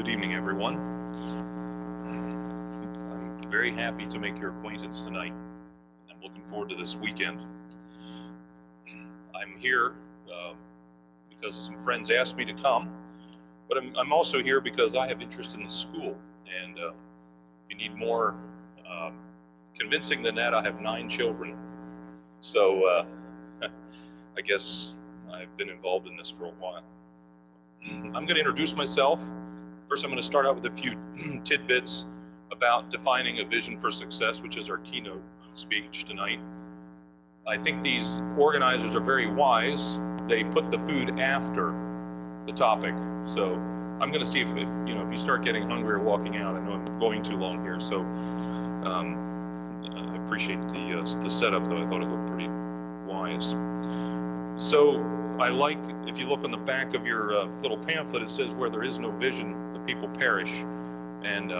Good evening, everyone. I'm very happy to make your acquaintance tonight. I'm looking forward to this weekend. I'm here because some friends asked me to come, but I'm also here because I have interest in the school, and you need more convincing than that. I have 9 children, so I guess I've been involved in this for a while. I'm going to introduce myself. First, I'm going to start out with a few tidbits about defining a vision for success, which is our keynote speech tonight. I think these organizers are very wise. They put the food after the topic. So I'm going to see if you start getting hungry or walking out. I know I'm going too long here, so I appreciate the setup, though. I thought it looked pretty wise. So I like, if you look on the back of your little pamphlet, it says, where there is no vision, the people perish. And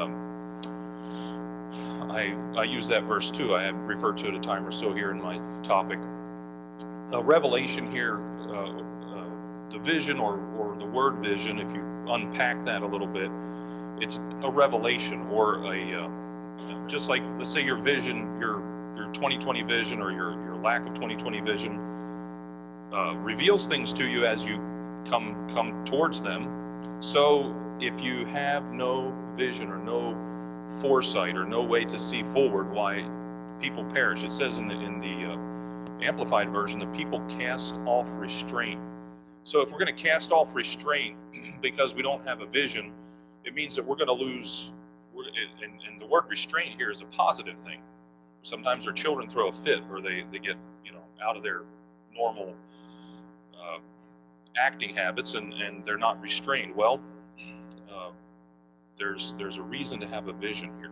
I use that verse too. I have referred to it a time or so here in my topic. Revelation here, the vision or the word vision, if you unpack that a little bit, it's a revelation or just like, let's say your vision, your 2020 vision or your lack of 2020 vision, reveals things to you as you come towards them. So if you have no vision or no foresight or no way to see forward, why people perish. It says in the Amplified version that people cast off restraint. So if we're going to cast off restraint because we don't have a vision, it means that we're going to lose. And the word restraint here is a positive thing. Sometimes our children throw a fit, or they get out of their normal acting habits, and they're not restrained. Well, there's a reason to have a vision here.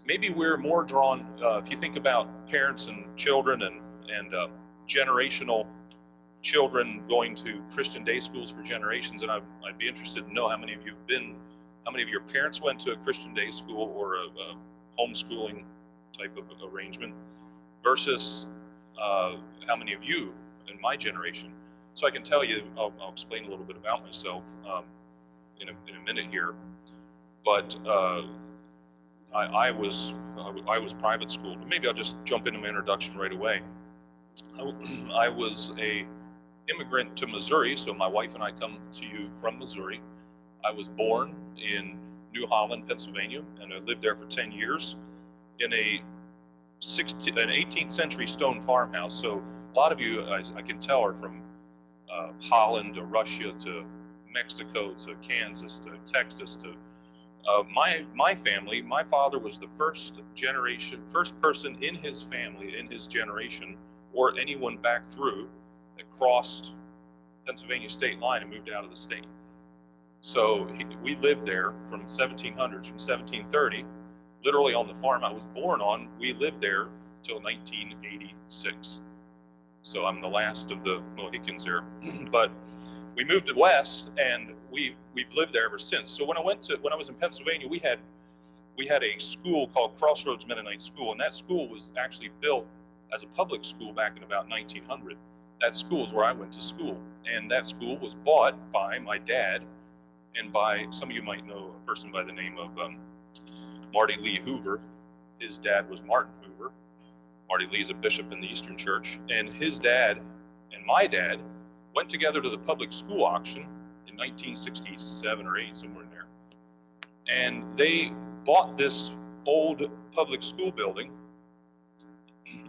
Maybe we're more drawn, if you think about parents and children and generational children going to Christian day schools for generations, and I'd be interested to know how many of your parents went to a Christian day school or a homeschooling type of arrangement versus how many of you in my generation. So I can tell you, I'll explain a little bit about myself in a minute here. But I was private schooled. Maybe I'll just jump into my introduction right away. I was a immigrant to Missouri, so my wife and I come to you from Missouri. I was born in New Holland, Pennsylvania, and I lived there for 10 years in an 18th century stone farmhouse. So a lot of you, I can tell, are from Holland to Russia to Mexico to Kansas to Texas to my family. My father was the first person in his family, in his generation, or anyone back through that crossed Pennsylvania state line and moved out of the state. So we lived there from 1700s, from 1730, literally on the farm I was born on. We lived there till 1986. So I'm the last of the Mohicans there. But we moved west, and we've lived there ever since. So when I was in Pennsylvania, we had a school called Crossroads Mennonite School, and that school was actually built as a public school back in about 1900. That school is where I went to school, and that school was bought by my dad and by, some of you might know a person by the name of Marty Lee Hoover. His dad was Martin Hoover. Marty Lee is a bishop in the Eastern Church, and his dad and my dad went together to the public school auction in 1967 or 8, somewhere in there. And they bought this old public school building.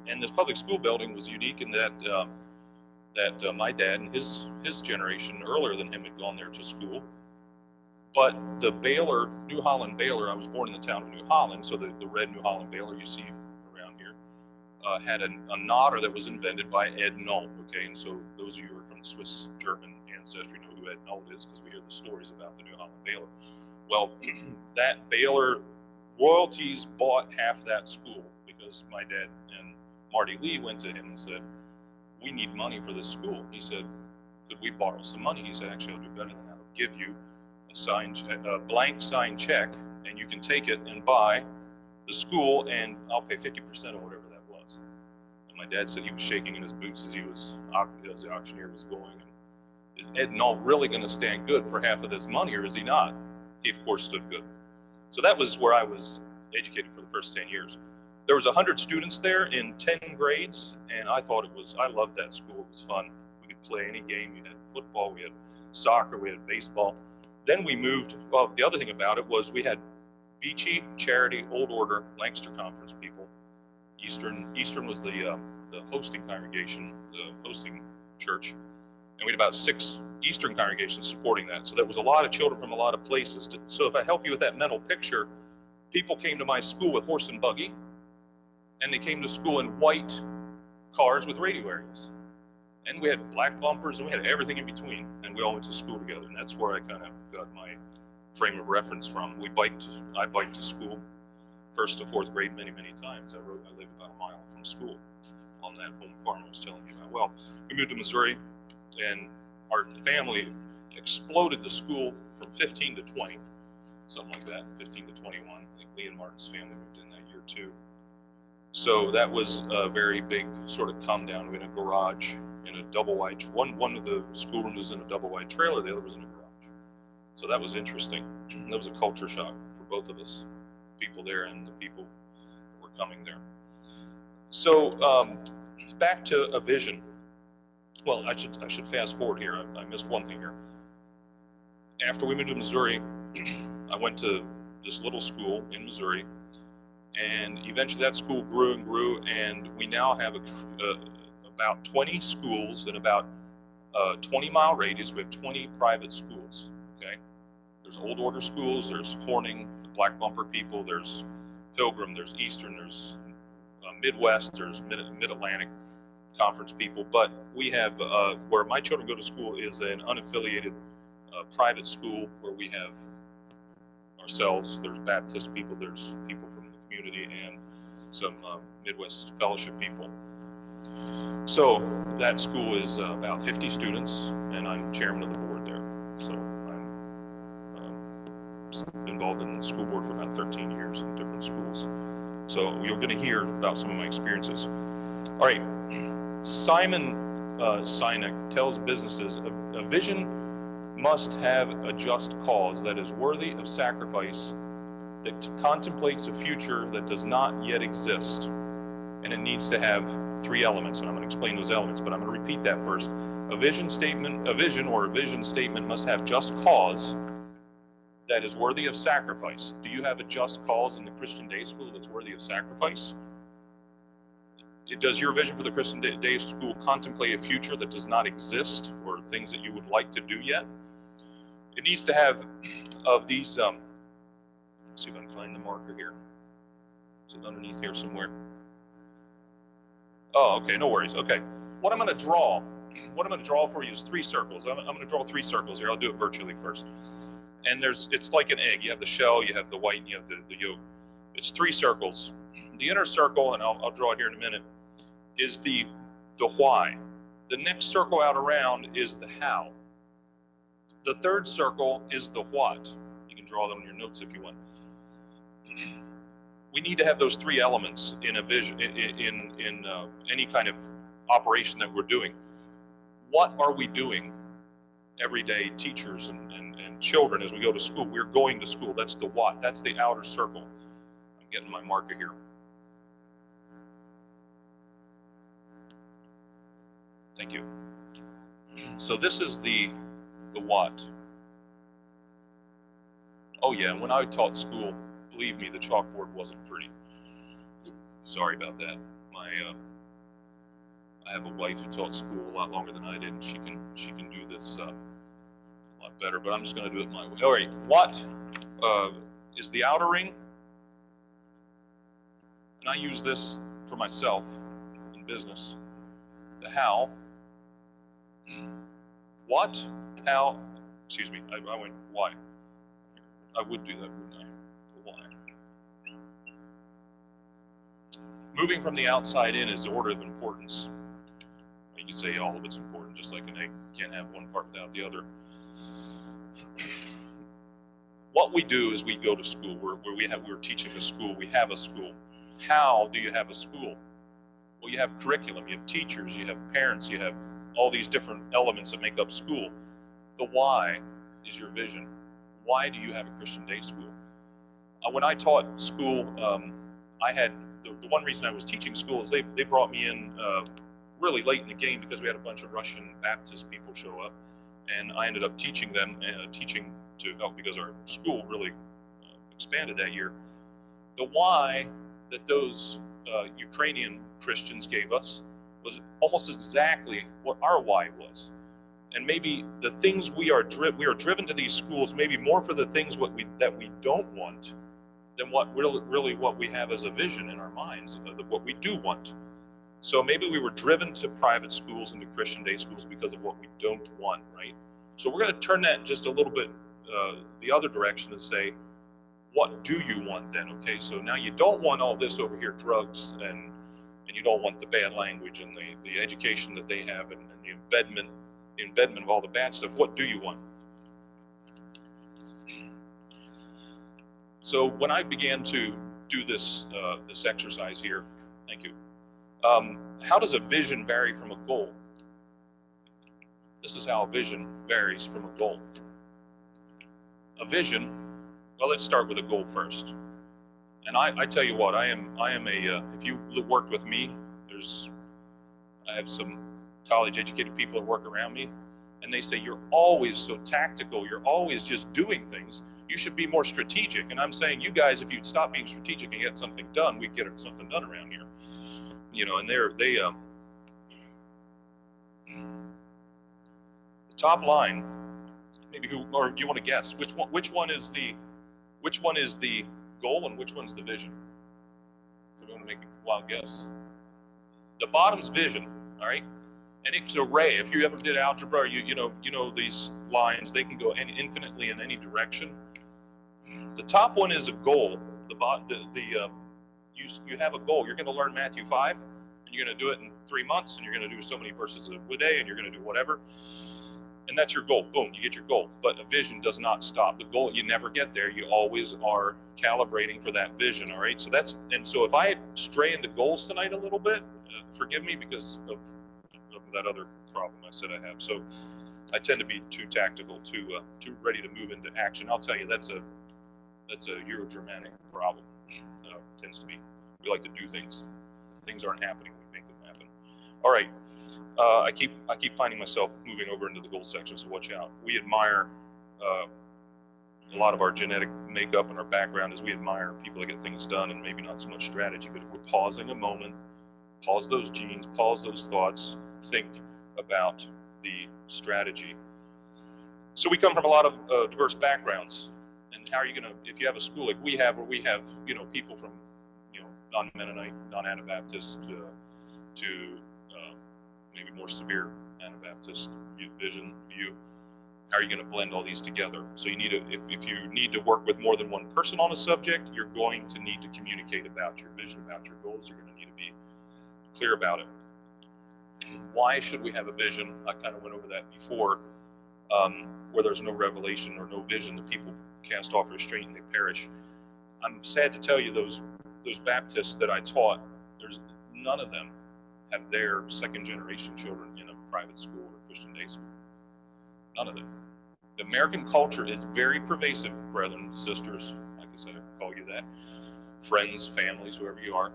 And this public school building was unique in that my dad and his generation earlier than him had gone there to school. But the Baylor, New Holland Baylor, I was born in the town of New Holland, so the red New Holland Baylor you see around here, had a nodder that was invented by Ed Nolte, okay? And so those of you who are from the Swiss-German ancestry know who Ed Nolte is, because we hear the stories about the New Holland Baylor. Well, that Baylor royalties bought half that school, because my dad and Marty Lee went to him and said, we need money for this school. He said, could we borrow some money? He said, actually, I'll do better than that. I'll give you a blank signed check, and you can take it and buy the school, and I'll pay 50% or whatever that was. And my dad said he was shaking in his boots as the auctioneer was going. And is Ed Nolte really going to stand good for half of this money, or is he not? he of course stood good. So that was where I was educated for the first 10 years. There was 100 students there in 10 grades, and I loved that school. It was fun. We could play any game. We had football, we had soccer, we had baseball. Then we moved, well, the other thing about it was we had Beachy, Charity, Old Order, Lancaster Conference people. Eastern was the hosting congregation, the hosting church. And we had about 6 Eastern congregations supporting that. So there was a lot of children from a lot of places. So if I help you with that mental picture, people came to my school with horse and buggy, and they came to school in white cars with radio areas. And we had black bumpers, and we had everything in between, and we all went to school together. And that's where I kind of got my frame of reference from. I biked to school 1st to 4th grade many, many times. I lived about a mile from school on that home farm I was telling you about. Well, we moved to Missouri, and our family exploded the school from 15 to 20, something like that, 15 to 21. I think Lee and Martin's family moved in that year too. So that was a very big sort of come down. We had a garage in a double wide, one of the schoolrooms was in a double wide trailer, the other was in a garage. So that was interesting. That was a culture shock for both of us, people there and the people that were coming there. So back to a vision. Well, I should fast forward here. I missed one thing here. After we moved to Missouri, I went to this little school in Missouri, and eventually that school grew and grew, and we now have about 20 schools in about a 20-mile radius. We have 20 private schools, okay? There's Old Order schools, there's Horning, the Black Bumper people, there's Pilgrim, there's Eastern, there's Midwest, there's Mid-Atlantic Conference people, but we have, where my children go to school is an unaffiliated private school where we have ourselves, there's Baptist people, there's people from the community, and some Midwest Fellowship people. So that school is about 50 students, and I'm chairman of the board there. So I'm involved in the school board for about 13 years in different schools. So you're going to hear about some of my experiences. All right, Simon Sinek tells businesses a vision must have a just cause that is worthy of sacrifice, that contemplates a future that does not yet exist. And it needs to have 3 elements, and I'm going to explain those elements, but I'm going to repeat that first. A vision statement must have just cause that is worthy of sacrifice. Do you have a just cause in the Christian Day School that's worthy of sacrifice? Does your vision for the Christian Day School contemplate a future that does not exist, or things that you would like to do yet? It needs to have of these, let's see if I can find the marker here. Is it underneath here somewhere? Oh, okay, no worries. Okay, what I'm going to draw for you is 3 circles. I'm going to draw 3 circles here. I'll do it virtually first. And it's like an egg. You have the shell, you have the white, and you have the yolk. It's 3 circles. The inner circle, and I'll draw it here in a minute, is the why. The next circle out around is the how. The 3rd circle is the what. You can draw them in your notes if you want. We need to have those 3 elements in a vision, in any kind of operation that we're doing. What are we doing every day, teachers and children, as we go to school? We're going to school. That's the what. That's the outer circle. I'm getting my marker here. Thank you. So this is the what. Oh yeah, when I taught school, believe me, the chalkboard wasn't pretty. Sorry about that. I have a wife who taught school a lot longer than I did, and she can do this a lot better, but I'm just going to do it my way. All right, what is the outer ring? And I use this for myself in business. The how. What? How? Excuse me, I went why. I would do that, wouldn't I? The why. Moving from the outside in is the order of importance. You could say all of it's important, just like an egg. You can't have one part without the other. What we do is we go to school. We're teaching a school. We have a school. How do you have a school? Well, you have curriculum. You have teachers. You have parents. You have all these different elements that make up school. The why is your vision. Why do you have a Christian day school? When I taught school, I had the one reason I was teaching school is they brought me in really late in the game because we had a bunch of Russian Baptist people show up, and I ended up teaching them, teaching to help because our school really expanded that year. The why that those Ukrainian Christians gave us was almost exactly what our why was. And maybe the things we are driven to these schools, maybe more for the things that we don't want than what really what we have as a vision in our minds of what we do want. So maybe we were driven to private schools and to Christian day schools because of what we don't want, right? So we're going to turn that just a little bit the other direction and say, what do you want then? Okay, so now you don't want all this over here, drugs, and you don't want the bad language and the education that they have and the embedment of all the bad stuff. What do you want? So when I began to do this this exercise here, thank you. How does a vision vary from a goal? This is how a vision varies from a goal. A vision. Well, let's start with a goal first. And I tell you what, I am a. If you worked with me, I have some college-educated people that work around me, and they say you're always so tactical. You're always just doing things. You should be more strategic. And I'm saying, you guys, if you'd stop being strategic and get something done, we'd get something done around here. You know, and the top line. Maybe or you want to guess which one is the goal and which one's the vision? So we want to make a wild guess. The bottom's vision, all right, and it's array. If you ever did algebra, you know these lines, they can go infinitely in any direction. The top one is a goal. You have a goal. You're going to learn Matthew 5, and you're going to do it in 3 months, and you're going to do so many verses a day, and you're going to do whatever. And that's your goal. Boom, you get your goal. But a vision does not stop. The goal, you never get there. You always are calibrating for that vision, all right? So if I stray into goals tonight a little bit, forgive me because of that other problem I said I have. So I tend to be too tactical, too ready to move into action. I'll tell you, that's a Euro-Germanic problem. Tends to be. We like to do things. If things aren't happening, we make them happen. All right. I keep finding myself moving over into the goal section, so watch out. We admire a lot of our genetic makeup and our background is we admire people that get things done and maybe not so much strategy, but if we're pausing a moment, pause those genes, pause those thoughts, think about the strategy. So we come from a lot of diverse backgrounds, and how are you going to, if you have a school like we have, where we have, people from, non-Mennonite, non-Anabaptist to maybe more severe Anabaptist view. How are you going to blend all these together? So you need to, if you need to work with more than one person on a subject, you're going to need to communicate about your vision, about your goals. You're going to need to be clear about it. Why should we have a vision? I kind of went over that before. Where there's no revelation or no vision, the people cast off restraint and they perish. I'm sad to tell you, those Baptists that I taught, there's none of them have their second generation children in a private school or Christian day school. None of them. The American culture is very pervasive, brethren, sisters, like I said, I call you that, friends, families, whoever you are.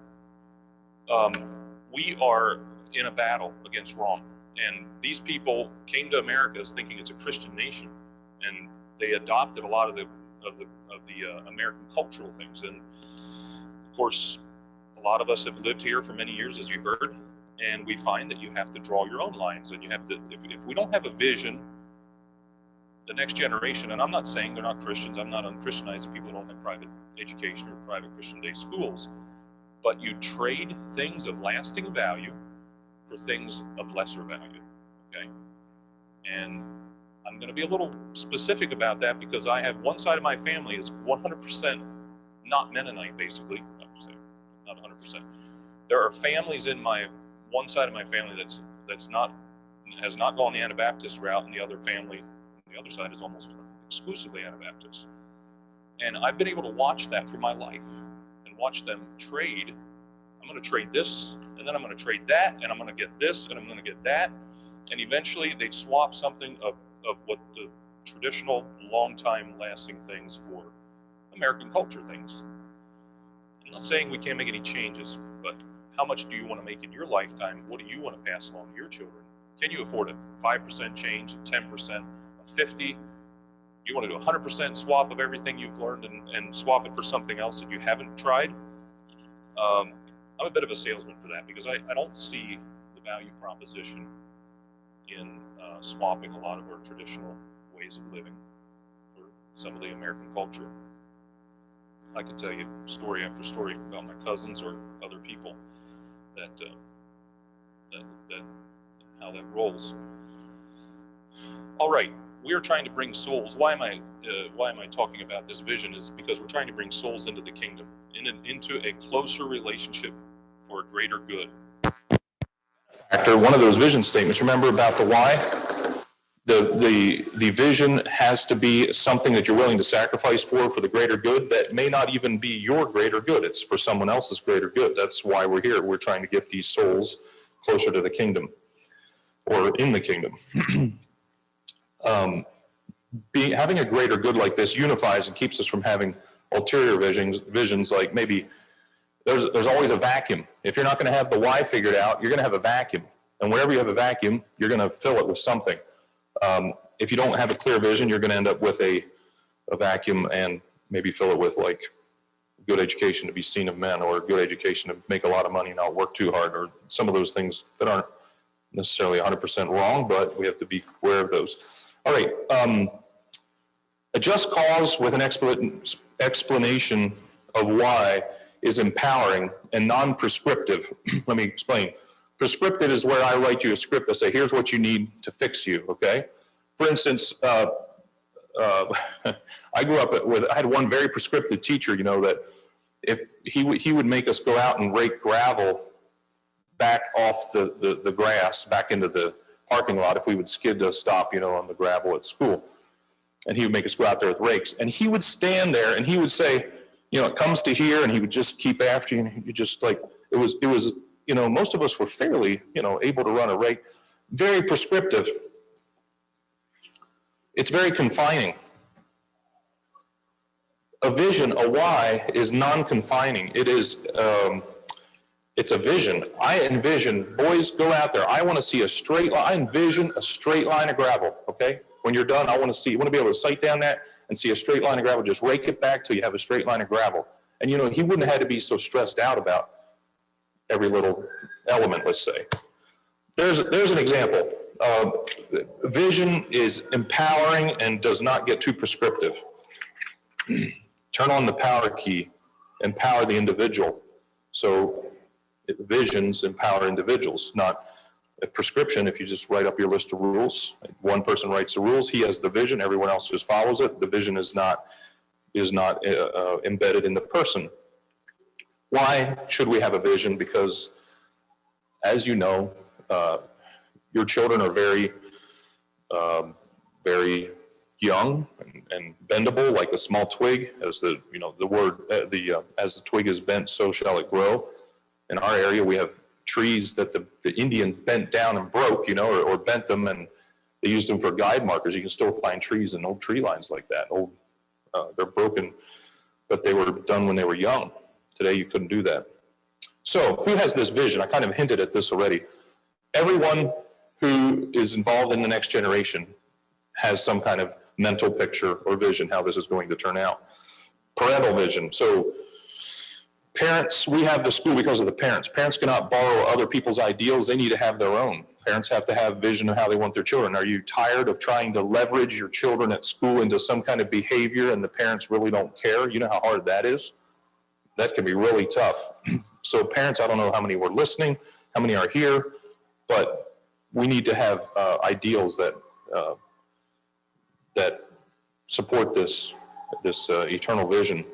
We are in a battle against wrong. And these people came to America as thinking it's a Christian nation, and they adopted a lot of the American cultural things. And of course, a lot of us have lived here for many years, as you heard, and we find that you have to draw your own lines, and you have to. If we don't have a vision, the next generation, and I'm not saying they're not Christians, I'm not unchristianizing people who don't have private education or private Christian day schools, but you trade things of lasting value for things of lesser value, okay? And I'm going to be a little specific about that because I have one side of my family is 100% not Mennonite, basically. I'm saying not 100%. There are families in my one side of my family has not gone the Anabaptist route, and the other family, the other side is almost exclusively Anabaptist. And I've been able to watch that for my life and watch them trade. I'm going to trade this, and then I'm going to trade that, and I'm going to get this, and I'm going to get that. And eventually they swap something of what traditional, long-time lasting things for American culture things. I'm not saying we can't make any changes, but how much do you want to make in your lifetime? What do you want to pass along to your children? Can you afford a 5% change, a 10%, a 50%? You want to do a 100% swap of everything you've learned and swap it for something else that you haven't tried? I'm a bit of a salesman for that because I don't see the value proposition in swapping a lot of our traditional ways of living for some of the American culture. I can tell you story after story about my cousins or other people that how that rolls. All right, we are trying to bring souls. Why am I talking about this vision? Is because we're trying to bring souls into the kingdom, into a closer relationship for a greater good. After one of those vision statements, remember about the why? The vision has to be something that you're willing to sacrifice for the greater good that may not even be your greater good. It's for someone else's greater good. That's why we're here. We're trying to get these souls closer to the kingdom or in the kingdom. Having a greater good like this unifies and keeps us from having ulterior visions like maybe there's always a vacuum. If you're not going to have the why figured out, you're going to have a vacuum. And wherever you have a vacuum, you're going to fill it with something. If you don't have a clear vision, you're going to end up with a vacuum and maybe fill it with like good education to be seen of men, or good education to make a lot of money and not work too hard, or some of those things that aren't necessarily 100% wrong, but we have to be aware of those. All right. A just cause with an explanation of why is empowering and non-prescriptive. Let me explain. Prescriptive is where I write you a script that say, here's what you need to fix you, okay? For instance, I grew up I had one very prescriptive teacher, you know, that if he would make us go out and rake gravel back off the grass, back into the parking lot if we would skid to a stop, you know, on the gravel at school. And he would make us go out there with rakes. And he would stand there and he would say, you know, it comes to here, and he would just keep after you. And you just like, it was, you know, most of us were fairly, you know, able to run a rake. Very prescriptive. It's very confining. A vision, a why, is non-confining. It is, it's a vision. I envision, boys, go out there. I want to see a straight line. I envision a straight line of gravel, okay? When you're done, I want to be able to sight down that and see a straight line of gravel. Just rake it back till you have a straight line of gravel. And, you know, he wouldn't have had to be so stressed out about every little element, let's say. There's an example. Vision is empowering and does not get too prescriptive. Turn on the power key, empower the individual. So visions empower individuals, not a prescription. If you just write up your list of rules, one person writes the rules, he has the vision, everyone else just follows it. The vision is not embedded in the person. Why should we have a vision? Because, as you know, your children are very, very young and bendable, like a small twig. As the word as the twig is bent, so shall it grow. In our area, we have trees that the Indians bent down and broke, you know, or bent them, and they used them for guide markers. You can still find trees and old tree lines like that. They're broken, but they were done when they were young. Today, you couldn't do that. So, who has this vision? I kind of hinted at this already. Everyone who is involved in the next generation has some kind of mental picture or vision how this is going to turn out. Parental vision. So, parents, we have the school because of the parents. Parents cannot borrow other people's ideals. They need to have their own. Parents have to have vision of how they want their children. Are you tired of trying to leverage your children at school into some kind of behavior and the parents really don't care? You know how hard that is? That can be really tough. So parents, I don't know how many were listening, how many are here, but we need to have ideals that support this eternal vision.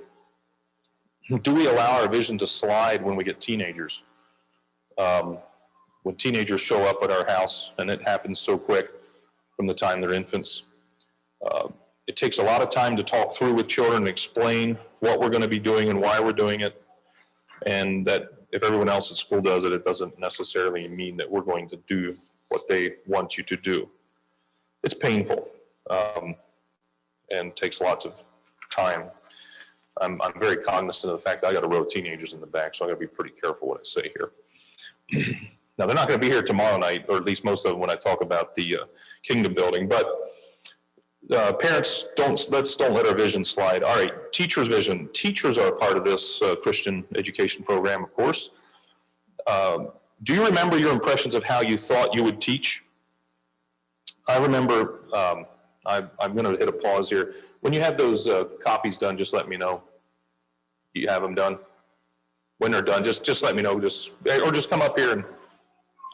Do we allow our vision to slide when we get teenagers? When teenagers show up at our house, and it happens so quick from the time they're infants, it takes a lot of time to talk through with children and explain what we're going to be doing and why we're doing it, and that if everyone else at school does it, it doesn't necessarily mean that we're going to do what they want you to do. It's painful. and takes lots of time. I'm very cognizant of the fact that I got a row of teenagers in the back, so I got to be pretty careful what I say here. Now, they're not going to be here tomorrow night, or at least most of them when I talk about the kingdom building, but parents, let's don't let our vision slide. All right, teacher's vision. Teachers are a part of this Christian education program, of course. Do you remember your impressions of how you thought you would teach? I remember, I'm going to hit a pause here. When you have those copies done, just let me know. You have them done? When they're done, just let me know. Or just come up here and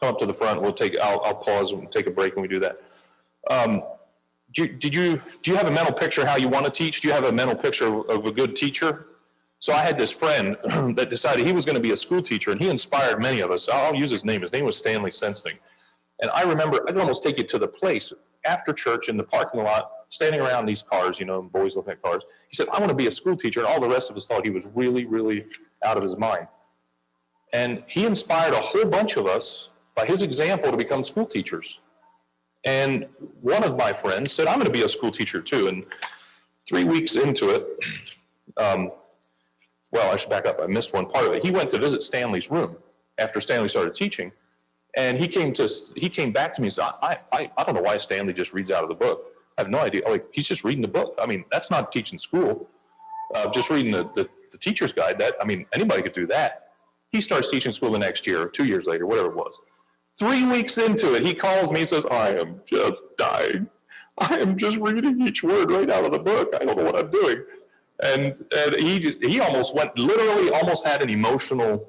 come up to the front. I'll pause and take a break when we do that. Do you have a mental picture how you want to teach? Do you have a mental picture of a good teacher? So I had this friend that decided he was going to be a school teacher, and he inspired many of us. I'll use his name. His name was Stanley Sensing. And I remember, I could almost take you to the place after church in the parking lot, standing around these cars, boys looking at cars. He said, I want to be a school teacher. And all the rest of us thought he was really, really out of his mind. And he inspired a whole bunch of us by his example to become school teachers. And one of my friends said, I'm going to be a school teacher too. And 3 weeks into it, well, I should back up. I missed one part of it. He went to visit Stanley's room after Stanley started teaching. And he came back to me and said, I don't know why Stanley just reads out of the book. I have no idea. He's just reading the book. I mean, that's not teaching school. Just reading the teacher's guide, anybody could do that. He starts teaching school the next year, or 2 years later, whatever it was. 3 weeks into it, he calls me and says, I am just dying. I am just reading each word right out of the book. I don't know what I'm doing. And he almost had an emotional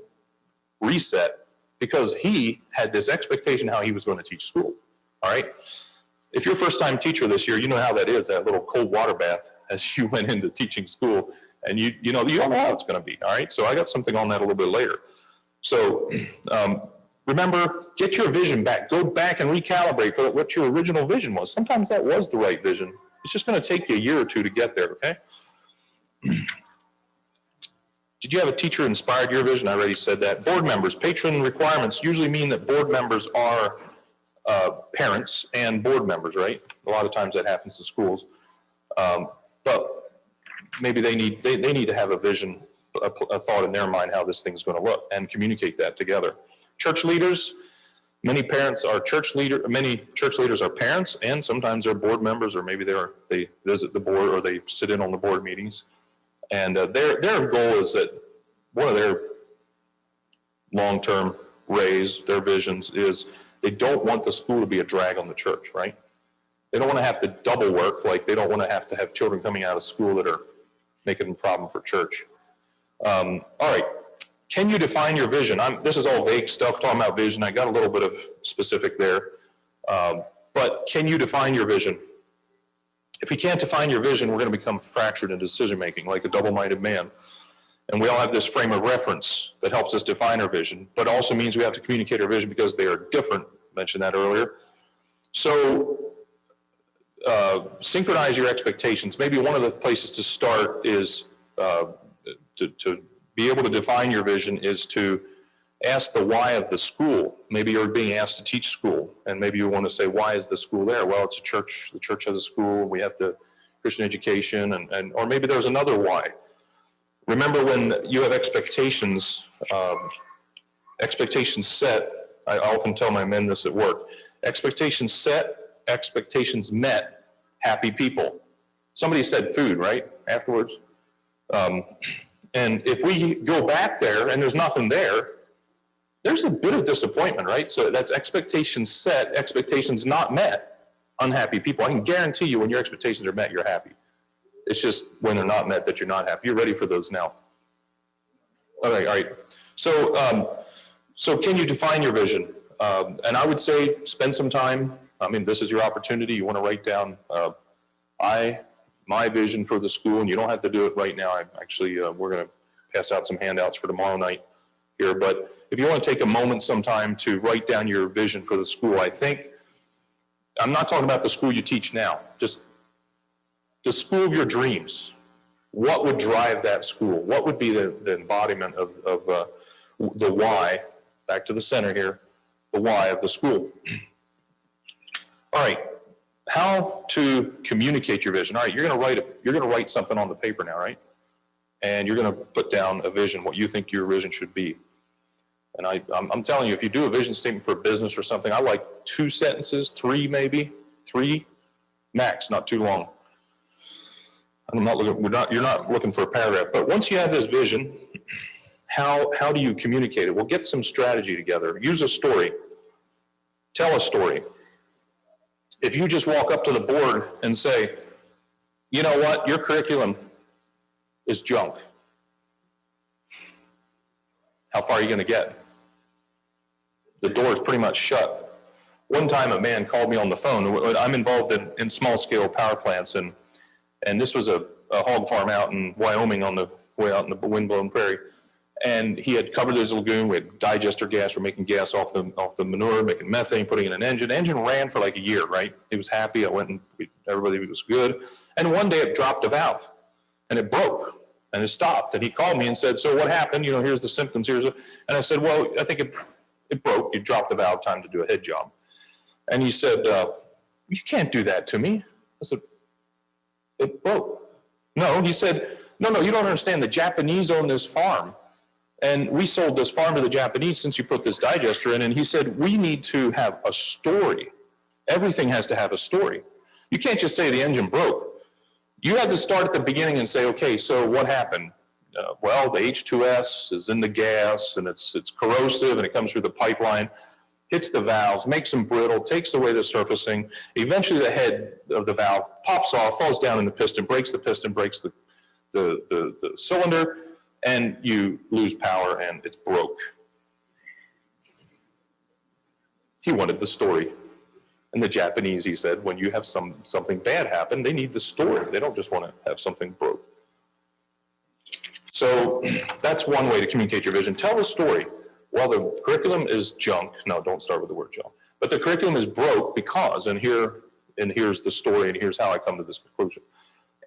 reset because he had this expectation how he was going to teach school. All right. If you're a first-time teacher this year, you know how that is, that little cold water bath as you went into teaching school, and you don't know how it's going to be. All right. So I got something on that a little bit later. So remember, get your vision back. Go back and recalibrate for what your original vision was. Sometimes that was the right vision. It's just going to take you a year or two to get there. Okay. Did you have a teacher who inspired your vision? I already said that. Board members, patron requirements usually mean that board members are parents and board members, right? A lot of times that happens in schools. But maybe they need to have a vision, a thought in their mind how this thing's going to look and communicate that together. Church leaders, many church leaders are parents, and sometimes they're board members, or maybe they visit the board or they sit in on the board meetings. And their goal is that one of their long-term their visions is they don't want the school to be a drag on the church, right? They don't want to have to double work, like they don't want to have children coming out of school that are making a problem for church. All right, can you define your vision? This is all vague stuff, talking about vision. I got a little bit of specific there. But can you define your vision? If we can't define your vision, we're going to become fractured in decision-making, like a double-minded man. And we all have this frame of reference that helps us define our vision, but also means we have to communicate our vision because they are different. I mentioned that earlier. So synchronize your expectations. Maybe one of the places to start is to be able to define your vision is to ask the why of the school. Maybe you're being asked to teach school, and maybe you want to say, why is the school there? Well, it's a church. The church has a school. We have the Christian education, or maybe there's another why. Remember, when you have expectations set, I often tell my men this at work, expectations set, expectations met, happy people. Somebody said food, right, afterwards? And if we go back there and there's nothing there, there's a bit of disappointment, right? So that's expectations set, expectations not met, unhappy people. I can guarantee you when your expectations are met, you're happy. It's just when they're not met that you're not happy. You're ready for those now. All right. So can you define your vision? And I would say spend some time. This is your opportunity. You want to write down my vision for the school, and you don't have to do it right now. We're going to pass out some handouts for tomorrow night here, but if you want to take a moment sometime to write down your vision for the school, I think, I'm not talking about the school you teach now, just the school of your dreams. What would drive that school? What would be the embodiment of the why, back to the center here, the why of the school? All right, how to communicate your vision. All right, you're going to write something on the paper now, right? And you're going to put down a vision, what you think your vision should be. And I'm telling you, if you do a vision statement for a business or something, I like 2 sentences, 3 maybe, 3 max, not too long. I'm not looking. You're not looking for a paragraph. But once you have this vision, how do you communicate it? Well, get some strategy together. Use a story. Tell a story. If you just walk up to the board and say, you know what, your curriculum is junk, how far are you going to get? The door is pretty much shut. One time a man called me on the phone. I'm involved in small-scale power plants, and this was a hog farm out in Wyoming on the way out in the windblown prairie. And he had covered his lagoon with digester gas. We're making gas off the manure, making methane, putting in an engine. The engine ran for like a year, right? He was happy. I went and everybody was good. And one day it dropped a valve and it broke and it stopped. And he called me and said, so what happened? You know, here's the symptoms. And I said, well, I think it broke. You dropped the valve, time to do a head job. And he said, you can't do that to me. I said, it broke. No, he said, no, you don't understand. The Japanese own this farm. And we sold this farm to the Japanese since you put this digester in. And he said, we need to have a story. Everything has to have a story. You can't just say the engine broke. You have to start at the beginning and say, okay, so what happened? Well, the H2S is in the gas and it's corrosive and it comes through the pipeline, hits the valves, makes them brittle, takes away the surfacing. Eventually the head of the valve pops off, falls down in the piston, breaks the cylinder, and you lose power and it's broke. He wanted the story. And the Japanese, he said, when you have something bad happen, they need the story. They don't just want to have something broke. So that's one way to communicate your vision. Tell the story. Well, the curriculum is junk. No, don't start with the word junk. But the curriculum is broke because, and here's the story, and here's how I come to this conclusion.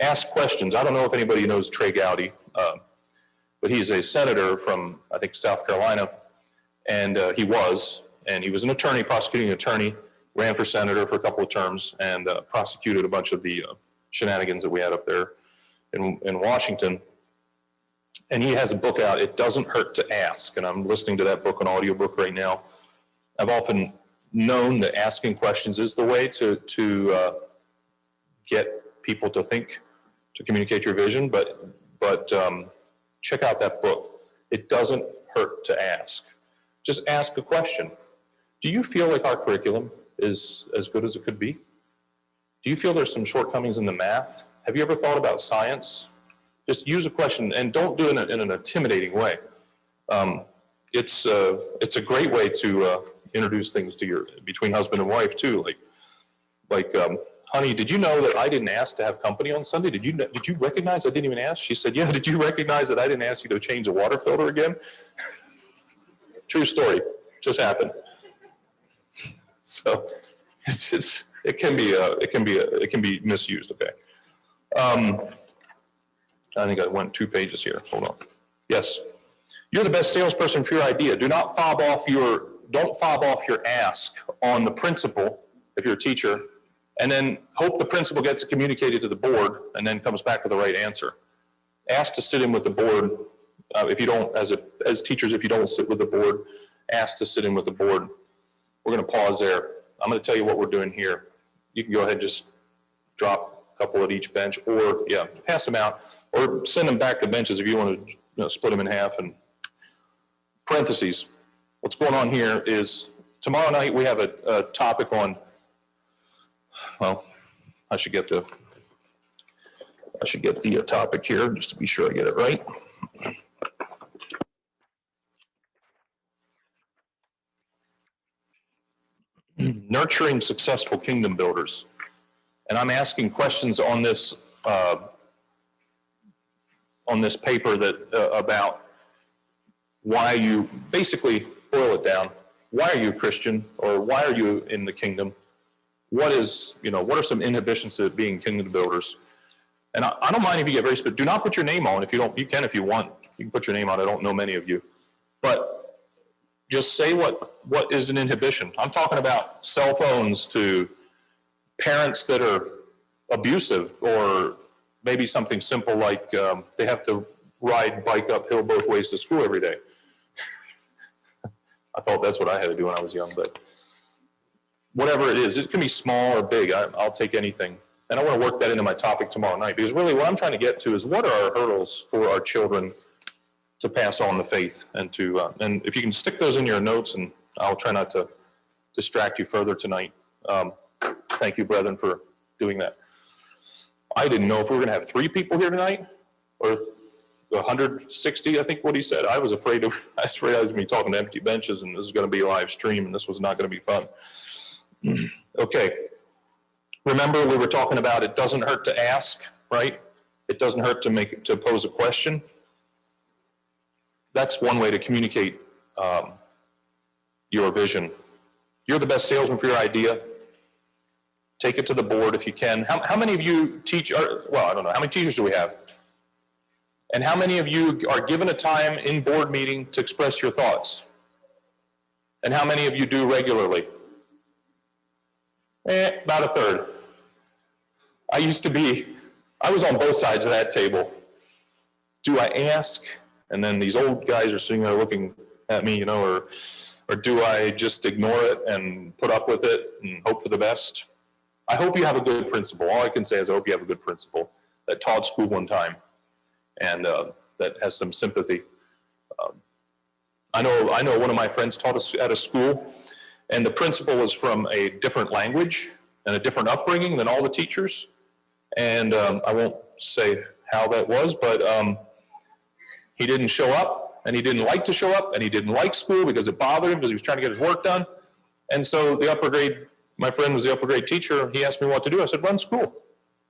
Ask questions. I don't know if anybody knows Trey Gowdy, but he's a senator from, I think, South Carolina, and he was an attorney, prosecuting attorney, ran for senator for a couple of terms, and prosecuted a bunch of the shenanigans that we had up there in Washington. And he has a book out, It Doesn't Hurt to Ask, and I'm listening to that book, an audiobook right now. I've often known that asking questions is the way to get people to think, to communicate your vision, but check out that book. It doesn't hurt to ask. Just ask a question. Do you feel like our curriculum is as good as it could be? Do you feel there's some shortcomings in the math? Have you ever thought about science? Just use a question and don't do it in an intimidating way. It's a great way to introduce things to between husband and wife too. Like, honey, did you know that I didn't ask to have company on Sunday? Did you recognize I didn't even ask? She said, yeah, did you recognize that I didn't ask you to change the water filter again? True story, just happened. So it can be misused. Okay. I think I went 2 pages here. Hold on. Yes. You're the best salesperson for your idea. Don't fob off your ask on the principal if you're a teacher, and then hope the principal gets it communicated to the board and then comes back with the right answer. Ask to sit in with the board. If you don't, as teachers, if you don't sit with the board, ask to sit in with the board. We're going to pause there. I'm going to tell you what we're doing here. You can go ahead and just drop a couple at each bench, or pass them out, or send them back to benches if you want to split them in half. And parentheses. What's going on here is tomorrow night we have a topic on. Well, I should get the topic here just to be sure I get it right. Nurturing successful kingdom builders. And I'm asking questions on this paper that about why you, basically boil it down. Why are you a Christian, or why are you in the kingdom? What are some inhibitions to being kingdom builders? And I don't mind if you get very specific. Do not put your name on. If you don't, you can if you want. You can put your name on. I don't know many of you, but just say what is an inhibition. I'm talking about cell phones to parents that are abusive, or maybe something simple like they have to ride bike uphill both ways to school every day. I thought that's what I had to do when I was young, but whatever it is, it can be small or big. I'll take anything. And I want to work that into my topic tomorrow night, because really what I'm trying to get to is what are our hurdles for our children to pass on the faith, and to, and if you can stick those in your notes, and I'll try not to distract you further tonight. Thank you, brethren, for doing that. I didn't know if we were going to have 3 people here tonight, or 160, I think what he said. I was afraid I was going to be talking to empty benches, and this is going to be a live stream, and this was not going to be fun. Okay. Remember, we were talking about it doesn't hurt to ask, right? It doesn't hurt to pose a question. That's one way to communicate your vision. You're the best salesman for your idea. Take it to the board if you can. How many of you teach, well, I don't know, how many teachers do we have? And how many of you are given a time in board meeting to express your thoughts? And how many of you do regularly? About a third. I was on both sides of that table. Do I ask? And then these old guys are sitting there looking at me, or do I just ignore it and put up with it and hope for the best? I hope you have a good principal. All I can say is I hope you have a good principal that taught school one time, and that has some sympathy. I know one of my friends taught us at a school, and the principal was from a different language and a different upbringing than all the teachers. And I won't say how that was, but he didn't show up, and he didn't like to show up, and he didn't like school because it bothered him because he was trying to get his work done. And so the upper grade, my friend was the upper grade teacher. He asked me what to do. I said, run school.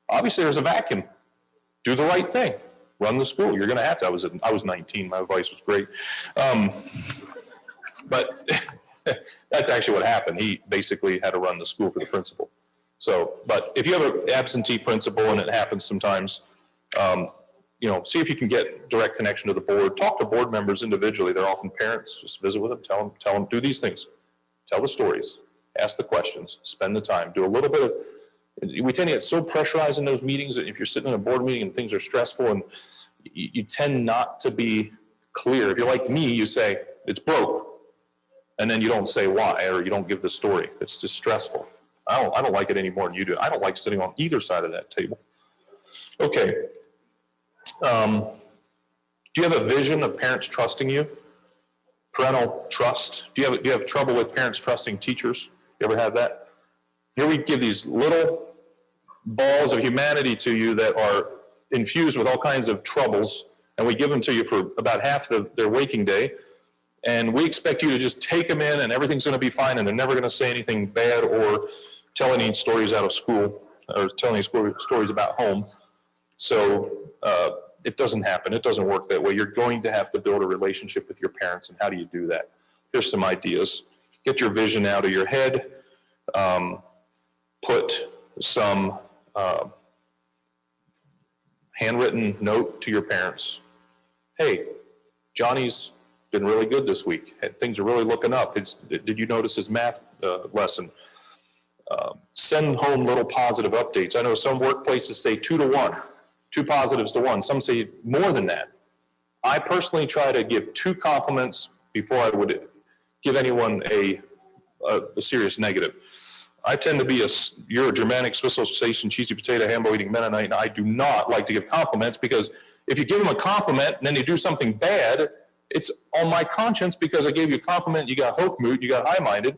Obviously, there's a vacuum. Do the right thing. Run the school. You're going to have to. I was 19. My advice was great. But that's actually what happened. He basically had to run the school for the principal. So, but if you have an absentee principal, and it happens sometimes, see if you can get direct connection to the board. Talk to board members individually. They're often parents. Just visit with them. Tell them, do these things. Tell the stories. Ask the questions. Spend the time. Do a little bit of, we tend to get so pressurized in those meetings that if you're sitting in a board meeting and things are stressful, and you tend not to be clear. If you're like me, you say, it's broke. And then you don't say why, or you don't give the story. It's just stressful. I don't like it any more than you do. I don't like sitting on either side of that table. Okay. Do you have a vision of parents trusting you? Parental trust. Do you have trouble with parents trusting teachers? You ever have that? Here we give these little balls of humanity to you that are infused with all kinds of troubles, and we give them to you for about half their waking day, and we expect you to just take them in and everything's going to be fine, and they're never going to say anything bad or tell any stories out of school or tell any stories about home. So it doesn't happen. It doesn't work that way. You're going to have to build a relationship with your parents, and how do you do that? Here's some ideas. Get your vision out of your head. Put some handwritten note to your parents. Hey, Johnny's been really good this week. Things are really looking up. Did you notice his math lesson? Send home little positive updates. I know some workplaces say 2 to 1, 2 positives to 1. Some say more than that. I personally try to give 2 compliments before I would give anyone a serious negative. I tend to be you're a Germanic, Swiss Alsatian, cheesy potato, hambo-eating Mennonite, and I do not like to give compliments, because if you give them a compliment and then they do something bad, it's on my conscience because I gave you a compliment, you got hochmut, you got high-minded,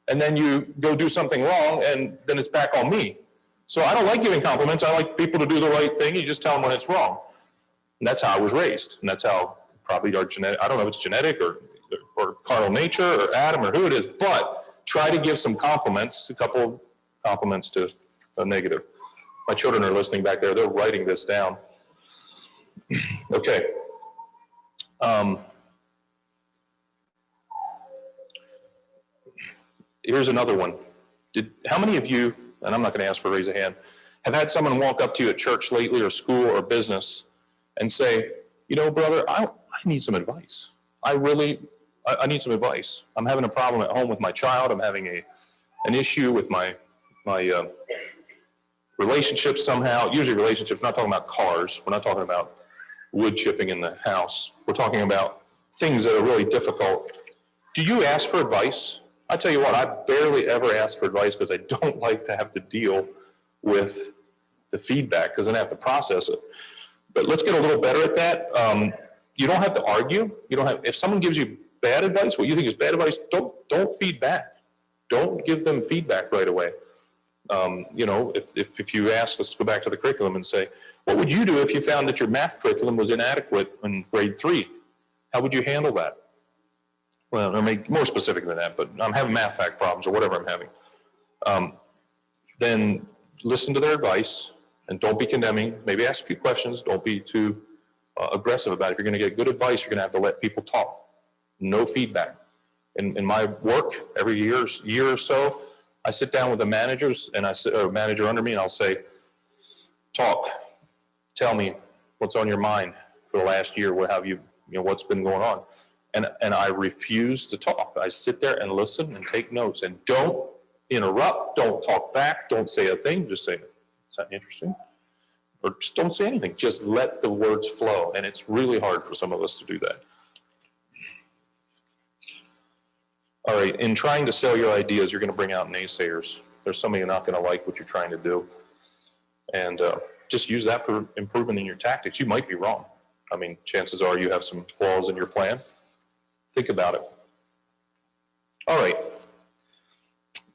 and then you go do something wrong, and then it's back on me. So I don't like giving compliments. I like people to do the right thing. You just tell them when it's wrong. And that's how I was raised. And that's how probably our genetic, I don't know if it's genetic or carnal nature or Adam or who it is, but try to give some compliments, a couple of compliments to a negative. My children are listening back there. They're writing this down. Okay. Here's another one. How many of you, and I'm not going to ask for a raise of hand, have had someone walk up to you at church lately or school or business and say, brother, I need some advice. I need some advice. I'm having a problem at home with my child. I'm having an issue with my relationships somehow, usually relationships, we're not talking about cars, we're not talking about wood chipping in the house, we're talking about things that are really difficult. Do you ask for advice? I tell you what, I barely ever ask for advice because I don't like to have to deal with the feedback because then I have to process it. But let's get a little better at that. You don't have to argue. You don't have, if someone gives you bad advice, what you think is bad advice, don't feed back. Don't give them feedback right away. You know, if you ask us to go back to the curriculum and say, what would you do if you found that your math curriculum was inadequate in grade 3? How would you handle that? Well, I mean, more specific than that, but I'm having math fact problems or whatever I'm having. Then listen to their advice and don't be condemning. Maybe ask a few questions. Don't be too aggressive about it. If you're going to get good advice, you're going to have to let people talk. No feedback. In my work, every year or so, I sit down with the managers and or a manager under me, and I'll say, talk. Tell me what's on your mind for the last year. What have you know, what's been going on? And I refuse to talk. I sit there and listen and take notes. And don't interrupt. Don't talk back. Don't say a thing. Just say, is that interesting? Or just don't say anything. Just let the words flow. And it's really hard for some of us to do that. All right, in trying to sell your ideas, you're going to bring out naysayers. There's somebody who's not going to like what you're trying to do. And just use that for improvement in your tactics. You might be wrong. I mean, chances are you have some flaws in your plan. Think about it. All right.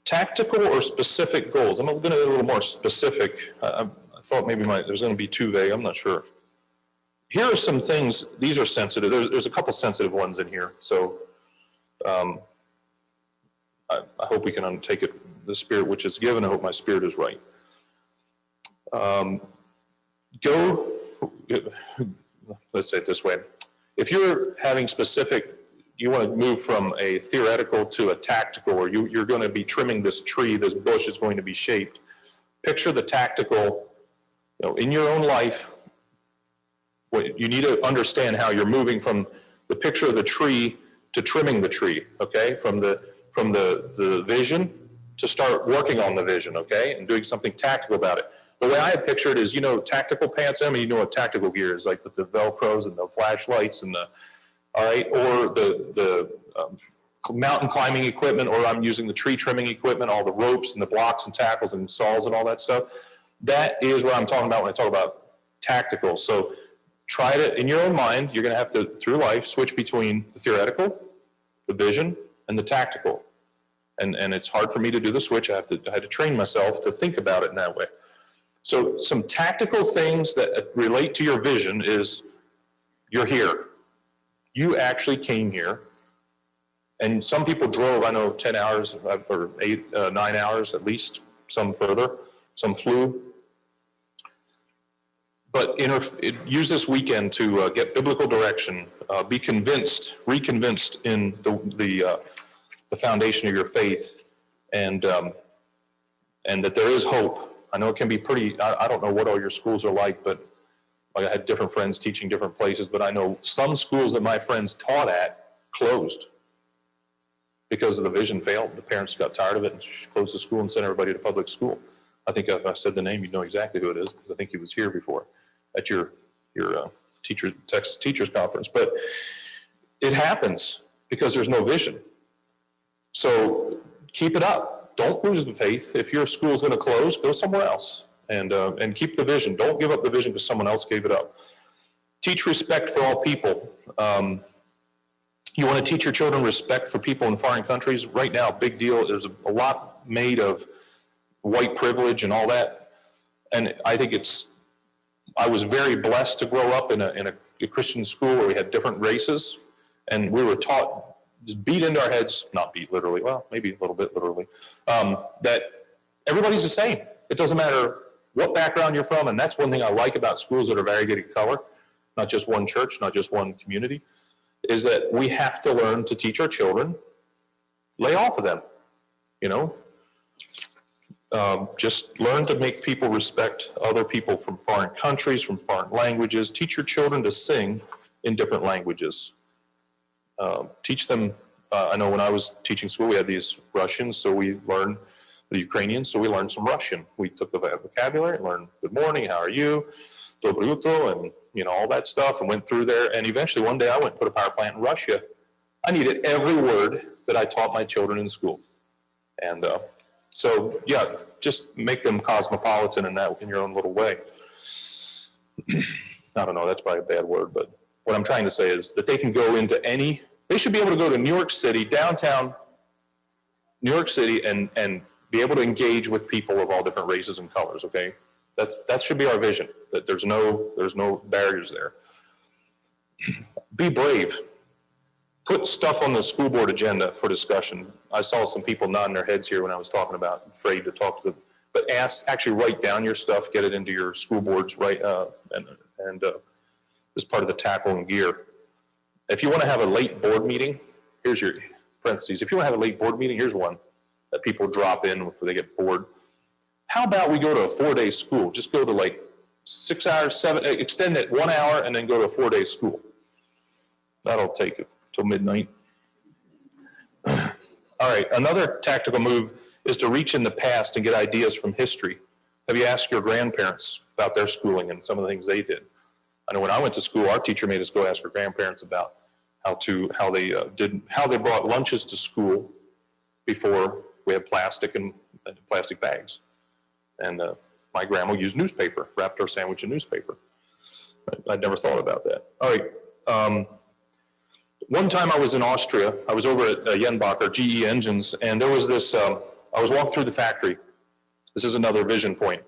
Tactical or specific goals. I'm going to get a little more specific. I thought maybe there's going to be too vague. I'm not sure. Here are some things. These are sensitive. There's a couple sensitive ones in here. So I hope we can take it, the spirit which is given. I hope my spirit is right. Let's say it this way. If you're having specific, you want to move from a theoretical to a tactical, or you're going to be trimming this tree, this bush is going to be shaped. Picture the tactical, you know, in your own life. You need to understand how you're moving from the picture of the tree to trimming the tree, okay? From the vision to start working on the vision, okay? And doing something tactical about it. The way I had pictured is, you know, tactical pants. I mean, you know what tactical gear is, like with the Velcros and the flashlights and the, all right, or the mountain climbing equipment, or I'm using the tree trimming equipment, all the ropes and the blocks and tackles and saws and all that stuff. That is what I'm talking about when I talk about tactical. So try to, in your own mind, you're going to have to, through life, switch between the theoretical, the vision, and the tactical. And it's hard for me to do the switch. I had to train myself to think about it in that way. So some tactical things that relate to your vision is you're here. You actually came here. And some people drove, I know, 10 hours or 9 hours at least, some further, some flew. But use this weekend to get biblical direction, be convinced, reconvinced in the foundation of your faith, and that there is hope. I know it can be pretty, I don't know what all your schools are like, but I had different friends teaching different places, but I know some schools that my friends taught at closed because of the vision failed. The parents got tired of it and closed the school and sent everybody to public school. I think if I said the name, you'd know exactly who it is, because I think he was here before at your Texas Teachers Conference. But it happens because there's no vision. So keep it up. Don't lose the faith. If your school is going to close, go somewhere else, and keep the vision. Don't give up the vision because someone else gave it up. Teach respect for all people. You want to teach your children respect for people in foreign countries. Right now, big deal. There's a lot made of white privilege and all that, and I think I was very blessed to grow up in a Christian school where we had different races, and we were taught, just beat into our heads, not beat literally, well, maybe a little bit literally, that everybody's the same. It doesn't matter what background you're from, and that's one thing I like about schools that are variegated color, not just one church, not just one community, is that we have to learn to teach our children, lay off of them, you know? Just learn to make people respect other people from foreign countries, from foreign languages. Teach your children to sing in different languages. Teach them, I know when I was teaching school, we had these Russians, so we learned the Ukrainians, so we learned some Russian. We took the vocabulary and learned good morning, how are you, dobry utro, and all that stuff, and went through there. And eventually one day I went and put a power plant in Russia. I needed every word that I taught my children in school. And so, yeah, just make them cosmopolitan in your own little way. I don't know, that's probably a bad word, but what I'm trying to say is that they can go into they should be able to go to New York City, downtown New York City, and be able to engage with people of all different races and colors, okay? That should be our vision, that there's no barriers there. Be brave. Put stuff on the school board agenda for discussion. I saw some people nodding their heads here when I was talking about afraid to talk to them, but actually write down your stuff, get it into your school boards, and as part of the tackle and gear. If you want to have a late board meeting, here's your parentheses. If you want to have a late board meeting, here's one that people drop in before they get bored. How about we go to a 4-day school? Just go to like 6 hours, 7, extend it 1 hour, and then go to a 4-day school. That'll take it till midnight. All right, another tactical move is to reach in the past and get ideas from history. Have you asked your grandparents about their schooling and some of the things they did? I know when I went to school, our teacher made us go ask our grandparents about how they brought lunches to school before we had plastic and plastic bags. And my grandma used newspaper, wrapped our sandwich in newspaper. I'd never thought about that. All right. One time I was in Austria. I was over at Jenbacher, GE Engines, and there was this, I was walking through the factory. This is another vision point.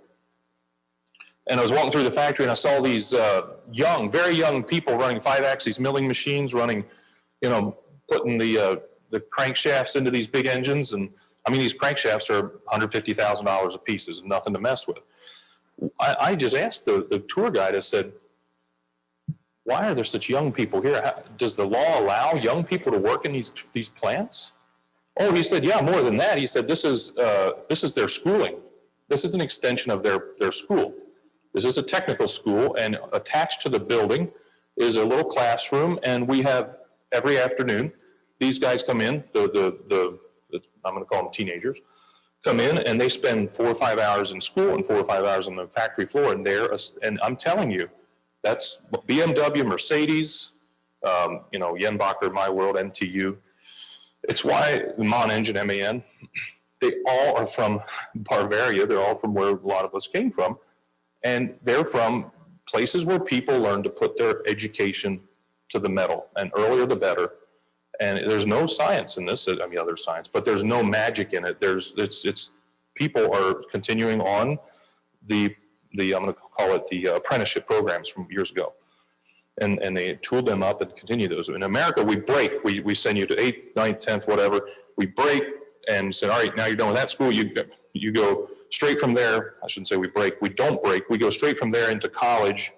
And I was walking through the factory and I saw these very young people running 5-axis milling machines, running, putting the crankshafts into these big engines. And I mean, these crankshafts are $150,000 a piece. There's nothing to mess with. I just asked the tour guide, I said, why are there such young people here? Does the law allow young people to work in these plants? Oh, he said, yeah, more than that. He said, this is their schooling. This is an extension of their school. This is a technical school, and attached to the building is a little classroom, and we have every afternoon, these guys come in, I'm going to call them teenagers, come in and they spend 4 or 5 hours in school and 4 or 5 hours on the factory floor, and I'm telling you, that's BMW, Mercedes, Jenbacher, My World, MTU. It's why MAN Engine, MAN, they all are from Bavaria. They're all from where a lot of us came from. And they're from places where people learn to put their education to the metal, and earlier the better. And there's no science in this. I mean, there's science, but there's no magic in it. It's people are continuing on the I'm going to call it the apprenticeship programs from years ago. And they tooled them up and continue those. In America, we break. We send you to 8th, 9th, 10th, whatever. We break and say, all right, now you're done with that school. You go straight from there. I shouldn't say we break. We don't break. We go straight from there into college,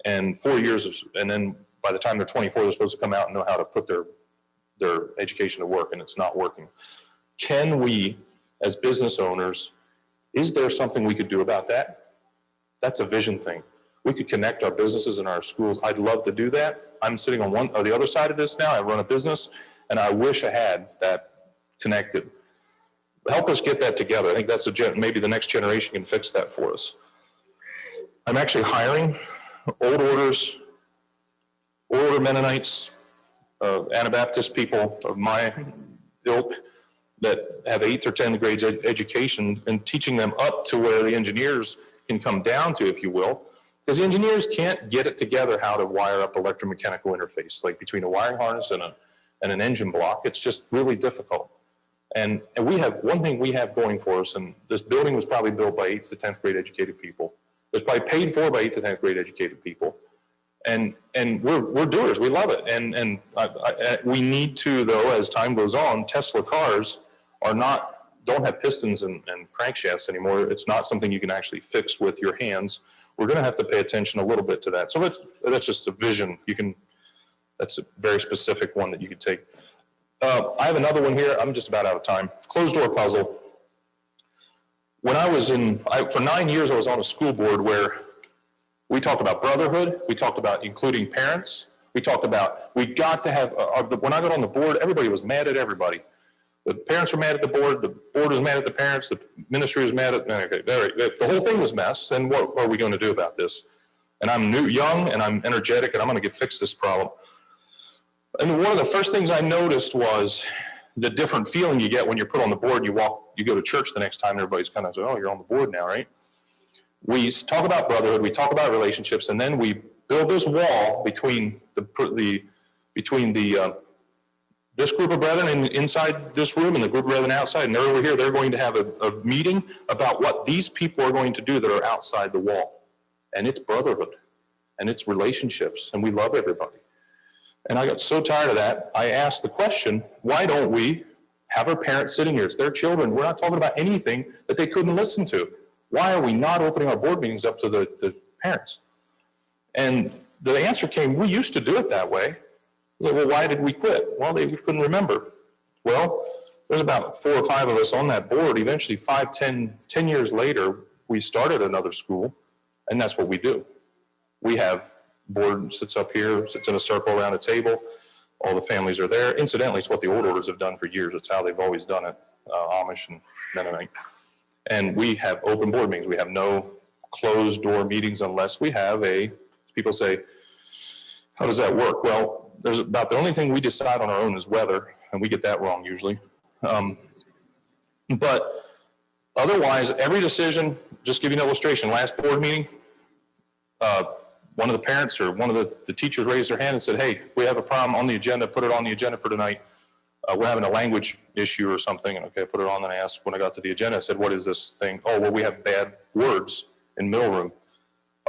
and 4 years and then by the time they're 24, they're supposed to come out and know how to put their education to work, and it's not working. Can we, as business owners, is there something we could do about that? That's a vision thing. We could connect our businesses and our schools. I'd love to do that. I'm sitting on one or the other side of this now. I run a business, and I wish I had that connected. Help us get that together. I think that's maybe the next generation can fix that for us. I'm actually hiring old order Mennonites, Anabaptist people of my ilk that have 8th or 10th grade education, and teaching them up to where the engineers can come down to, if you will, because the engineers can't get it together how to wire up electromechanical interface, like between a wiring harness and an engine block. It's just really difficult. And we have one thing we have going for us, and this building was probably built by 8th to 10th grade educated people. It was probably paid for by 8th to 10th grade educated people. And we're doers. We love it. And we need to, though, as time goes on, Tesla cars don't have pistons and crankshafts anymore. It's not something you can actually fix with your hands. We're going to have to pay attention a little bit to that. So that's just a vision. That's a very specific one that you could take. I have another one here. I'm just about out of time. Closed door puzzle. When I was for 9 years, I was on a school board where we talked about brotherhood. We talked about including parents. We talked about, we got to have, when I got on the board, everybody was mad at everybody. The parents were mad at the board was mad at the parents, the ministry was mad at, okay, the whole thing was a mess, and what are we going to do about this? And I'm young, and I'm energetic, and I'm going to fix this problem. And one of the first things I noticed was the different feeling you get when you're put on the board. You go to church the next time, and everybody's kind of saying, oh, you're on the board now, right? We talk about brotherhood, we talk about relationships, and then we build this wall between this group of brethren inside this room and the group of brethren outside. And they're over here, they're going to have a meeting about what these people are going to do that are outside the wall. And it's brotherhood, and it's relationships, and we love everybody. And I got so tired of that, I asked the question, why don't we have our parents sitting here? It's their children. We're not talking about anything that they couldn't listen to. Why are we not opening our board meetings up to the parents? And the answer came, we used to do it that way. I said, well, why did we quit? Well, we couldn't remember. Well, there's about 4 or 5 of us on that board. Eventually, 10 years later, we started another school, and that's what we do. We have board sits up here, sits in a circle around a table. All the families are there. Incidentally, it's what the old orders have done for years. It's how they've always done it, Amish and Mennonite. And we have open board meetings. We have no closed door meetings unless we have people say, how does that work? Well, there's about the only thing we decide on our own is weather, and we get that wrong usually. But otherwise, every decision, just give you an illustration, last board meeting, one of the parents or one of the teachers raised their hand and said, hey, we have a problem on the agenda, put it on the agenda for tonight. We're having a language issue or something. And okay, I put it on, and I asked when I got to the agenda, I said, what is this thing? Oh, well, we have bad words in middle room.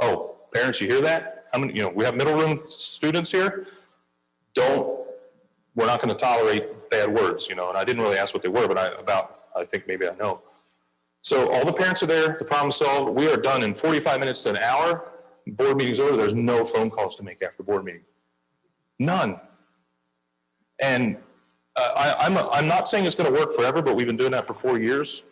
Oh, parents, you hear that? How many, we have middle room students here. We're not going to tolerate bad words, and I didn't really ask what they were, but I think maybe I know. So all the parents are there, the problem solved. We are done in 45 minutes to an hour. Board meeting's over. There's no phone calls to make after board meeting. None. And I'm not saying it's going to work forever, but we've been doing that for 4 years.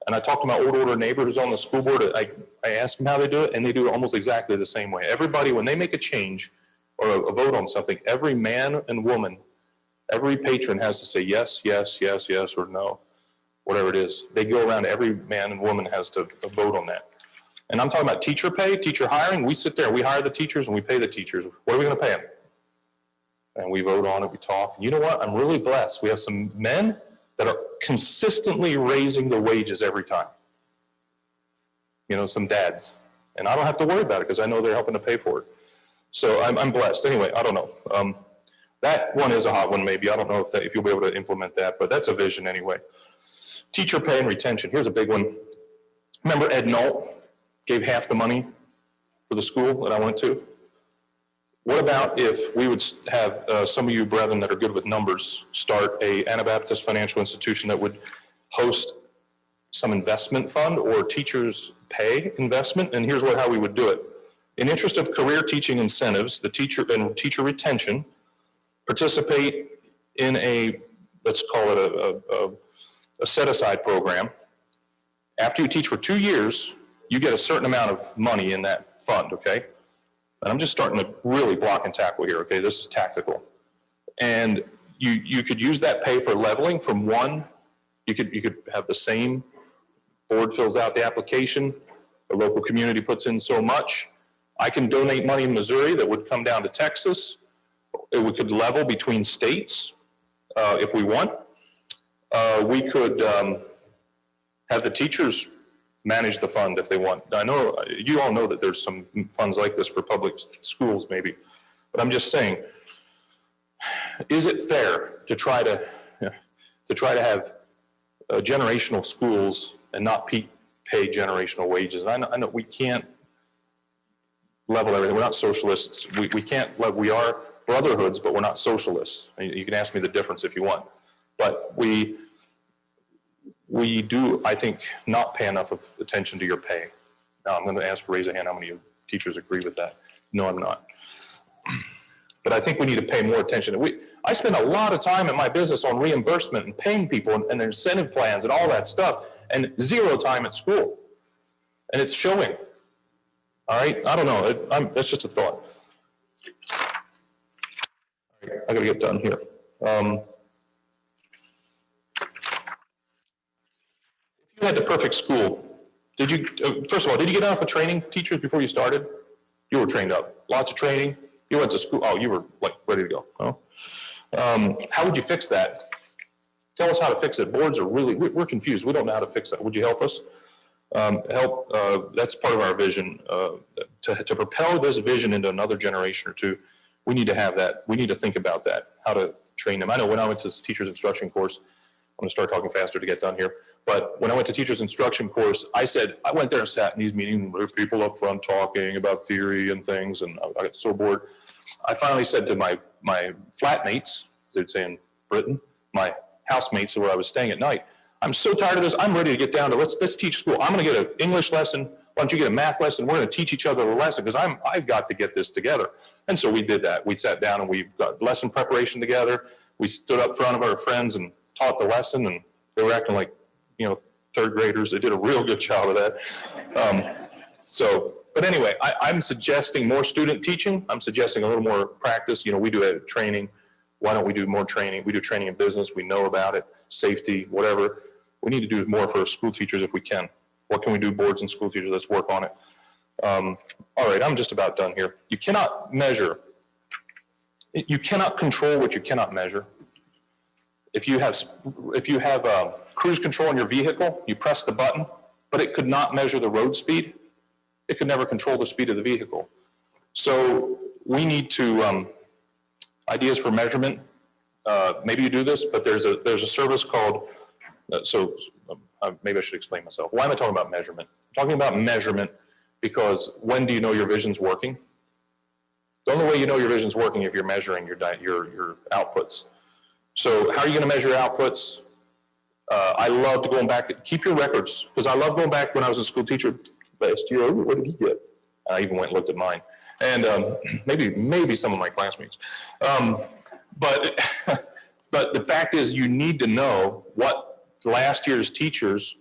And I talked to my old order neighbor who's on the school board. I asked him how they do it, and they do it almost exactly the same way. Everybody, when they make a change or a vote on something, every man and woman, every patron has to say yes, yes, yes, yes, or no, whatever it is. They go around, every man and woman has to vote on that. And I'm talking about teacher pay, teacher hiring. We sit there, we hire the teachers, and we pay the teachers. What are we going to pay them? And we vote on it, we talk. You know what? I'm really blessed. We have some men that are consistently raising the wages every time. Some dads. And I don't have to worry about it because I know they're helping to pay for it. So I'm blessed. Anyway, I don't know. That one is a hot one maybe. I don't know if you'll be able to implement that, but that's a vision anyway. Teacher pay and retention. Here's a big one. Remember Ed Knoll gave half the money for the school that I went to? What about if we would have some of you brethren that are good with numbers start a Anabaptist financial institution that would host some investment fund or teachers pay investment? And here's how we would do it. In interest of career teaching incentives, the teacher and teacher retention, participate in let's call it a set-aside program. After you teach for 2 years, you get a certain amount of money in that fund, okay? And I'm just starting to really block and tackle here, okay? This is tactical. And you could use that pay for leveling from one. You could have the same board fills out the application. The local community puts in so much. I can donate money in Missouri that would come down to Texas. We could level between states if we want. We could have the teachers manage the fund if they want. I know you all know that there's some funds like this for public schools maybe, but I'm just saying, is it fair to try to have generational schools and not pay generational wages? And I know we can't level everything. We're not socialists. We can't, we are brotherhoods, but we're not socialists. You can ask me the difference if you want, but we do, I think, not pay enough of attention to your pay. Now, I'm going to ask for raise a hand how many of you teachers agree with that. No, I'm not. But I think we need to pay more attention. I spend a lot of time in my business on reimbursement and paying people and their incentive plans and all that stuff, and 0 time at school. And it's showing. All right? I don't know. That's just a thought. I got to get done here. had the perfect school, did you, first of all, did you get enough of training teachers before you started? You were trained up, lots of training. You went to school, oh, you were like ready to go. Oh. How would you fix that? Tell us how to fix it. Boards are really, we're confused. We don't know how to fix that. Would you help us? That's part of our vision. To propel this vision into another generation or two, we need to have that. We need to think about that, how to train them. I know when I went to this teacher's instruction course, I'm gonna start talking faster to get done here, but when I went to teacher's instruction course, I went there and sat in these meetings with people up front talking about theory and things, and I got so bored. I finally said to my flatmates, as they'd say in Britain, my housemates where I was staying at night, I'm so tired of this, I'm ready to get down to let's teach school. I'm gonna get an English lesson, why don't you get a math lesson? We're gonna teach each other a lesson because I've got to get this together. And so we did that. We sat down and we got lesson preparation together. We stood up front of our friends and taught the lesson, and they were acting like, you know, third graders. They did a real good job of that. But anyway, I'm suggesting more student teaching. I'm suggesting a little more practice. You know, we do training. Why don't we do more training? We do training in business. We know about it, safety, whatever. We need to do more for school teachers if we can. What can we do, boards and school teachers? Let's work on it. All right, I'm just about done here. You cannot measure. You cannot control what you cannot measure. If you have cruise control in your vehicle, you press the button, but it could not measure the road speed. It could never control the speed of the vehicle. So we need to, ideas for measurement. Maybe you do this, but there's a service called, maybe I should explain myself. Why am I talking about measurement? I'm talking about measurement because when do you know your vision's working? The only way you know your vision's working if you're measuring your outputs. So how are you going to measure outputs? I love going back, keep your records, because I love going back when I was a school teacher last year. What did he get? I even went and looked at mine. And maybe some of my classmates. But the fact is you need to know what last year's teachers'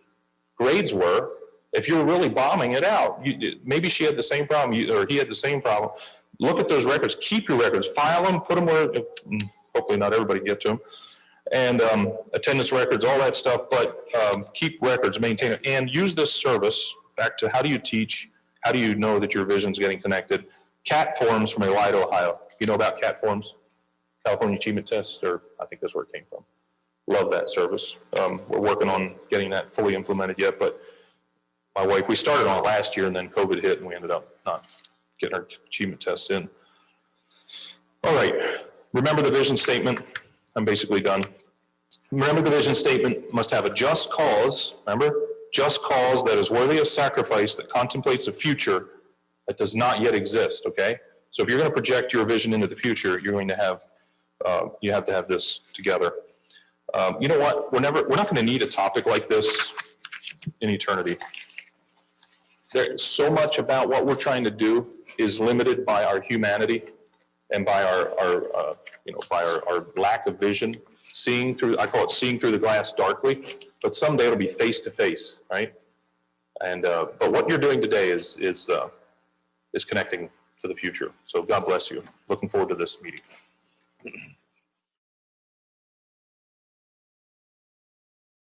grades were if you're really bombing it out. Maybe she had the same problem, or he had the same problem. Look at those records. Keep your records. File them. Put them where, hopefully not everybody can get to them. And attendance records, all that stuff. But keep records, maintain it. And use this service, back to how do you teach? How do you know that your vision's getting connected? CAT forms from Elida, Ohio. You know about CAT forms? California Achievement Test, or I think that's where it came from. Love that service. We're working on getting that fully implemented yet, but my wife, we started on it last year and then COVID hit and we ended up not getting our achievement tests in. All right, remember the vision statement. I'm basically done. Remember the vision statement must have a just cause, remember? Just cause that is worthy of sacrifice, that contemplates a future that does not yet exist, okay? So if you're going to project your vision into the future, you're going to have, you have to have this together. You know what? We're not going to need a topic like this in eternity. There's so much about what we're trying to do is limited by our humanity and by our lack of vision, seeing through, I call it seeing through the glass darkly, but someday it'll be face to face, right? And, but what you're doing today is connecting to the future. So God bless you. Looking forward to this meeting.